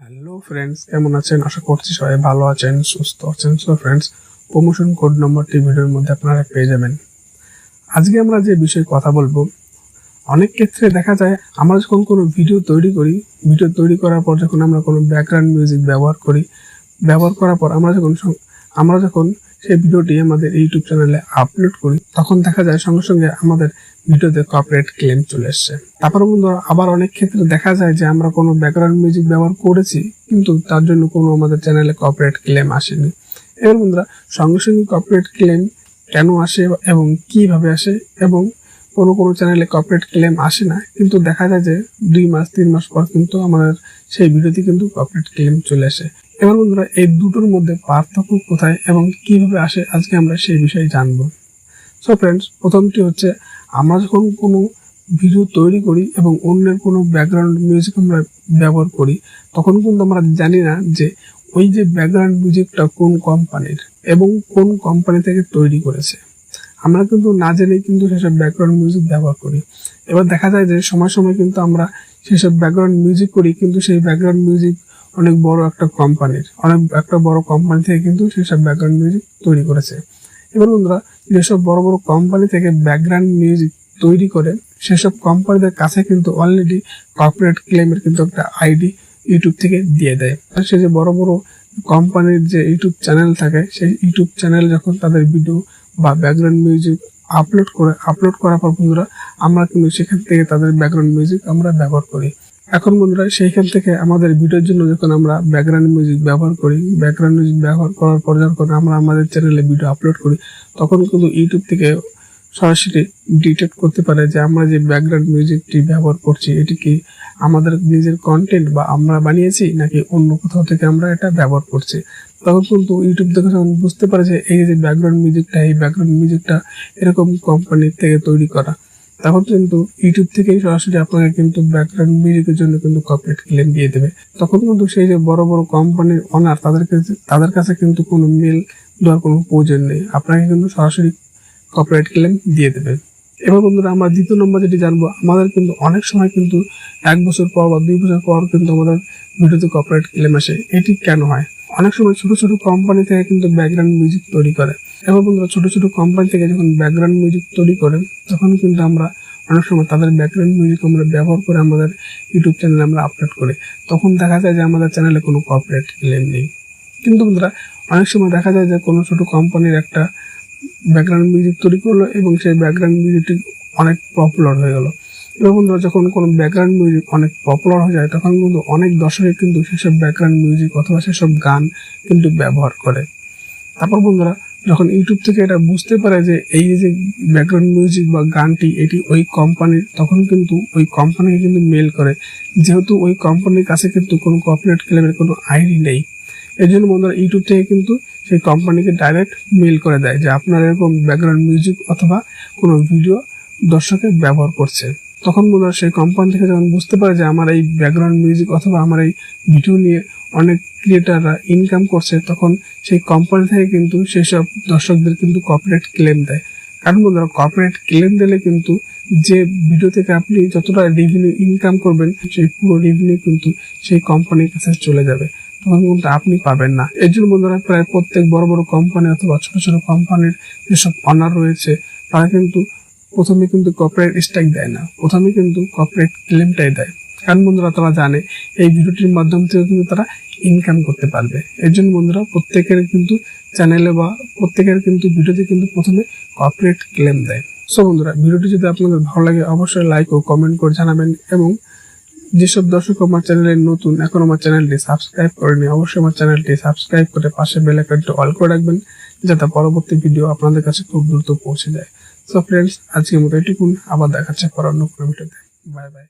Hello friends, কেমন আছেন? আশা করছি সবাই ভালো আছেন, সুস্থ আছেন। সো ফ্রেন্ডস, প্রমোশন কোড নম্বরটি ভিডিওর মধ্যে আপনারা পেয়ে যাবেন। আজকে আমরা যে বিষয়ে কথা বলবো, অনেক ক্ষেত্রে দেখা যায় আমরা যখন কোনো ভিডিও তৈরি করার পর যখন আমরা কোনো ব্যাকগ্রাউন্ড মিউজিক ব্যবহার করার পর আমরা যখন সেই ভিডিওটি আমাদের ইউটিউব চ্যানেলে আপলোড করি, তখন দেখা যায় সঙ্গে সঙ্গে আমাদের ভিডিওতে কপিরাইট ক্লেম চলে এসছে। তারপর বন্ধুরা, আবার অনেক ক্ষেত্রে দেখা যায় যে আমরা কোনো ব্যাকগ্রাউন্ড মিউজিক ব্যবহার করেছি, কিন্তু তার জন্য কোনো আমাদের চ্যানেলে কপিরাইট ক্লেম আসেনি। এবার বন্ধুরা, সঙ্গে সঙ্গে কপিরাইট ক্লেম কেন আসে এবং কিভাবে আসে, এবং কোনো চ্যানেলে কপিরাইট ক্লেম আসে না, কিন্তু দেখা যায় যে 2 মাস 3 মাস পর কিন্তু আমাদের সেই ভিডিওতে কিন্তু কপিরাইট ক্লেম চলে আসে। এবার বন্ধুরা, এই দুটোর মধ্যে পার্থক্য কোথায় এবং কিভাবে আসে, আজকে আমরা সেই বিষয়ে জানবো। সো ফ্রেন্ডস, প্রথমটি হচ্ছে, আমরা যখন কোনো ভিডিও তৈরি করি এবং অন্যের কোনো ব্যাকগ্রাউন্ড মিউজিক আমরা ব্যবহার করি, তখন কিন্তু আমরা জানি না যে ওই যে ব্যাকগ্রাউন্ড মিউজিকটা কোন কোম্পানির এবং কোন কোম্পানি থেকে তৈরি করেছে। আমরা কিন্তু না জেনেই কিন্তু সেসব ব্যাকগ্রাউন্ড মিউজিক ব্যবহার করি। এবার দেখা যায় যে সময় সময় কিন্তু আমরা সেসব ব্যাকগ্রাউন্ড মিউজিক করি, কিন্তু সেই ব্যাকগ্রাউন্ড মিউজিক অনেক বড় একটা কোম্পানি থেকে কিন্তু সেসব ব্যাকগ্রাউন্ড মিউজিক তৈরি করেছে। এবার বন্ধুরা, যেসব বড় বড় কোম্পানি থেকে ব্যাকগ্রাউন্ড মিউজিক তৈরি করে, সেসব কোম্পানিদের কাছে কিন্তু অলরেডি কপিরাইট ক্লেমের কিন্তু একটা আইডি ইউটিউব থেকে দিয়ে দেয়। আর সে যে বড় বড় কোম্পানির যে ইউটিউব চ্যানেল থাকে, সেই ইউটিউব চ্যানেল যখন তাদের ভিডিও বা ব্যাকগ্রাউন্ড মিউজিক আপলোড করার পর বন্ধুরা, আমরা কিন্তু সেখান থেকে তাদের ব্যাকগ্রাউন্ড মিউজিক আমরা ব্যবহার করি। এখন বন্ধুরা, সেইখান থেকে আমাদের ভিডিওর জন্য যখন আমরা ব্যাকগ্রাউন্ড মিউজিক ব্যবহার করার পর যখন আমরা আমাদের চ্যানেলে ভিডিও আপলোড করি, তখন কিন্তু ইউটিউব থেকে সরাসরি ডিটেক্ট করতে পারে যে আমরা যে ব্যাকগ্রাউন্ড মিউজিকটি ব্যবহার করছি, এটি কি আমাদের নিজের কন্টেন্ট বা আমরা বানিয়েছি, নাকি অন্য কোথাও থেকে আমরা এটা ব্যবহার করছি। তখন কিন্তু ইউটিউব থেকে যখন বুঝতে পারে যে এই যে ব্যাকগ্রাউন্ড মিউজিকটা এরকম কোম্পানির থেকে তৈরি করা, তখন কিন্তু ইউটিউব থেকেই সরাসরি আপনাকে কিন্তু ব্যাকগ্রাউন্ড মিউজিকের জন্য কিন্তু কপিরাইট ক্লেম দিয়ে দেবে। তখন কিন্তু সেই যে বড় বড় কোম্পানির ওনার, তাদের কাছে কিন্তু কোনো মেল দেওয়ার কোনো প্রয়োজন নেই, আপনাকে কিন্তু সরাসরি কপিরাইট ক্লেম দিয়ে দেবে। এবার বন্ধুরা, আমরা দ্বিতীয় নম্বর যেটি জানবো, আমাদের কিন্তু অনেক সময় কিন্তু 1 বছর পর বা 2 বছর পর কিন্তু আমাদের ভিডিওতে কপিরাইট ক্লেম আসে। এটি কেন হয়? অনেক সময় ছোট ছোট কোম্পানি থেকে কিন্তু ব্যাকগ্রাউন্ড মিউজিক তৈরি করে। এবার বন্ধুরা, ছোট ছোট কোম্পানি থেকে যখন ব্যাকগ্রাউন্ড মিউজিক তৈরি করে, তখন কিন্তু আমরা অনেক সময় তাদের ব্যাকগ্রাউন্ড মিউজিক আমরা ব্যবহার করে আমাদের ইউটিউব চ্যানেলে আমরা আপলোড করি। তখন দেখা যায় যে আমাদের চ্যানেলে কোনো কপিরাইট ক্লেম নেই। কিন্তু বন্ধুরা, অনেক সময় দেখা যায় যে কোনো ছোট কোম্পানির একটা ব্যাকগ্রাউন্ড মিউজিক তৈরি করলো এবং সেই ব্যাকগ্রাউন্ড মিউজিকটি অনেক পপুলার হয়ে গেল। এবার বন্ধুরা, যখন কোনো ব্যাকগ্রাউন্ড মিউজিক অনেক পপুলার হয়ে যায়, তখন কিন্তু অনেক দর্শকে কিন্তু সেসব ব্যাকগ্রাউন্ড মিউজিক অথবা সেসব গান কিন্তু ব্যবহার করে। তারপর বন্ধুরা, যখন ইউটিউব থেকে এটা বুঝতে পারে যে এই যে ব্যাকগ্রাউন্ড মিউজিক বা গানটি এটি ওই কোম্পানির, তখন কিন্তু ওই কোম্পানিকে কিন্তু মেল করে, যেহেতু ওই কোম্পানির কাছে কিন্তু কোনো কপিরাইট ক্লেমের কোনো আইডি নেই। এর জন্য বন্ধুরা, ইউটিউব থেকে কিন্তু সেই কোম্পানিকে ডাইরেক্ট মেল করে দেয় যে আপনার এরকম ব্যাকগ্রাউন্ড মিউজিক অথবা কোনো ভিডিও দর্শকে ব্যবহার করছে। তখন বন্ধুরা, সেই কোম্পানি থেকে যখন বুঝতে পারে যে আমার এই ব্যাকগ্রাউন্ড মিউজিক অথবা আমার এই ভিডিও নিয়ে অনেক ক্রিয়েটাররা ইনকাম করছে, তখন সেই কোম্পানি থেকে কিন্তু সেই সব দর্শকদের কিন্তু কপিরাইট ক্লেম দেয়। কারণ বন্ধুরা, কপিরাইট ক্লেম দিলে কিন্তু যে ভিডিও থেকে আপনি যতটা রেভিনিউ ইনকাম করবেন, সেই পুরো রেভিনিউ কিন্তু সেই কোম্পানির কাছে চলে যাবে, তখন কিন্তু আপনি পাবেন না। এর জন্য বন্ধুরা, প্রায় প্রত্যেক বড় বড় কোম্পানি অথবা ছোট ছোট কোম্পানির যেসব অনার রয়েছে, তারা কিন্তু প্রথমে কিন্তু কপিরাইট স্ট্রাইক দেয় না, প্রথমে কিন্তু কপিরাইট ক্লেমটাই দেয়। কারণ বন্ধুরা, তারা জানে এই ভিডিওটির মাধ্যম থেকে কিন্তু তারা ইনকাম করতে পারবে। এর জন্য বন্ধুরা, প্রত্যেকের কিন্তু চ্যানেলে বা প্রত্যেকের কিন্তু ভিডিওতে কিন্তু প্রথমে কপিরাইট ক্লেম দেয়। সো বন্ধুরা, ভিডিওটি যদি আপনাদের ভালো লাগে, অবশ্যই লাইক ও কমেন্ট করে জানাবেন, এবং যেসব দর্শক আমার চ্যানেলে নতুন, এখন আমার চ্যানেলটি সাবস্ক্রাইব করেনি, অবশ্যই আমার চ্যানেলটি সাবস্ক্রাইব করে পাশে বেল আইকনটি অল করে রাখবেন, যাতে পরবর্তী ভিডিও আপনাদের কাছে খুব দ্রুত পৌঁছে যায়। সো ফ্রেন্ডস, আজকের মতো এটুকুন। আবার দেখাচ্ছে পরের অন্য কোনো ভিডিওতে। Bye bye.